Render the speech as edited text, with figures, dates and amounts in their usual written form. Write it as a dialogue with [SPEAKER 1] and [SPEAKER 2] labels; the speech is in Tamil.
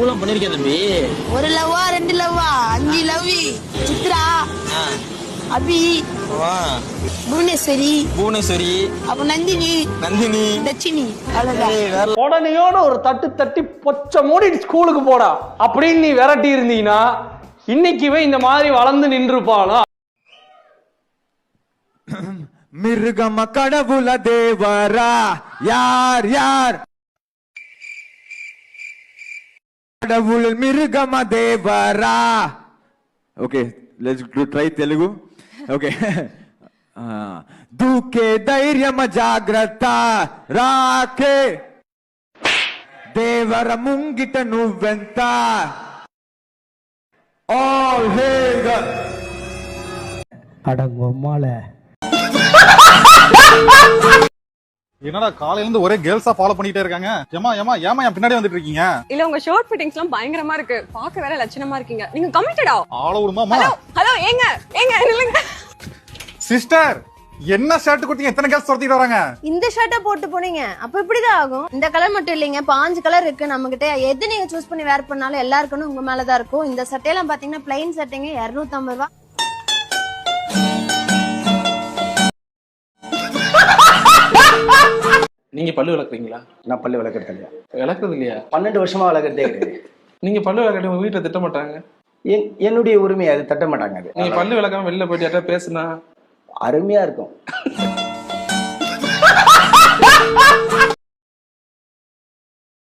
[SPEAKER 1] லவ்லாம் பண்ணிருக்கேன் தம்பி.
[SPEAKER 2] ஒரு லவ்வா 2 லவ்வா 5 லவ். சித்ரா, அபி, புவனேஸ்வரி, அப்ப நந்தினி, தட்சினி.
[SPEAKER 3] உடனேயோட ஒரு தட்டு தட்டி பொச்ச மூடி ஸ்கூலுக்கு போடா அப்படின்னு நீ விரட்டி இருந்தீங்கன்னா இன்னைக்குவே இந்த மாதிரி வளர்ந்து நின்றுப்பாளா?
[SPEAKER 4] மிருகம கடவுள தேவரா யார் யார்? கடவுள் மிருகம Devara. Okay let's try Telugu. ఓకే దూకే ధైర్యమ జాగ్రత్త రాకే దేవర ముంగిట నువ్వెంత. ఆల్ హేల్ ద
[SPEAKER 3] அடங்கொம்மால.
[SPEAKER 5] என்னடா காலையில இருந்து ஒரே கேர்ள்ஸா ஃபாலோ பண்ணிட்டே இருக்காங்க. ஏமா ஏமா ஏமா என் பின்னாடி வந்துட்டு இருக்கீங்க?
[SPEAKER 6] இல்ல உங்க ஷார்ட் ஃபிட்டிங்ஸ் எல்லாம் பயங்கரமா இருக்கு. பாக்க வேற லட்சணமா இருக்கீங்க. நீங்க கமிட்டடா?
[SPEAKER 5] ஆள விடுமாமா.
[SPEAKER 6] ஹலோ ஏங்க நில்லுங்க.
[SPEAKER 5] சிஸ்டர் என்ன ஷர்ட் கொடுத்தீங்க? எத்தனை கேர்ள்ஸ் துரத்திட்டு வராங்க?
[SPEAKER 2] இந்த ஷர்ட்டை போட்டு போனீங்க அப்ப இப்படிதான் ஆகும். இந்த கலர் மட்டும் இல்லைங்க, 5 கலர் இருக்கு நம்ம கிட்ட. எது நீங்க சூஸ் பண்ணி வேர் பண்ணாலும் எல்லாருக்கும் உங்க மேலதான் இருக்கும். இந்த சட்டையெல்லாம் பாத்தீங்கன்னா பிளைன் சட்டைங்க 250 ரூபாய்.
[SPEAKER 1] நீங்க பல்லு விளக்குறீங்களா?
[SPEAKER 7] நான் பல்லு விளக்குறது இல்லையா?
[SPEAKER 1] விளக்குறது இல்லையா?
[SPEAKER 7] 12 வருஷமா விளக்குறதே கிடையாது.
[SPEAKER 1] நீங்க பல்லு விளக்கட்டி உங்க வீட்டுல திட்ட மாட்டாங்க?
[SPEAKER 7] என்னுடைய உரிமை, அது தட்ட மாட்டாங்க. அது
[SPEAKER 1] நீங்க பல்லு விளக்காம வெளில போயிட்டு யார்ட்ட பேசுனா
[SPEAKER 7] அருமையா இருக்கும்.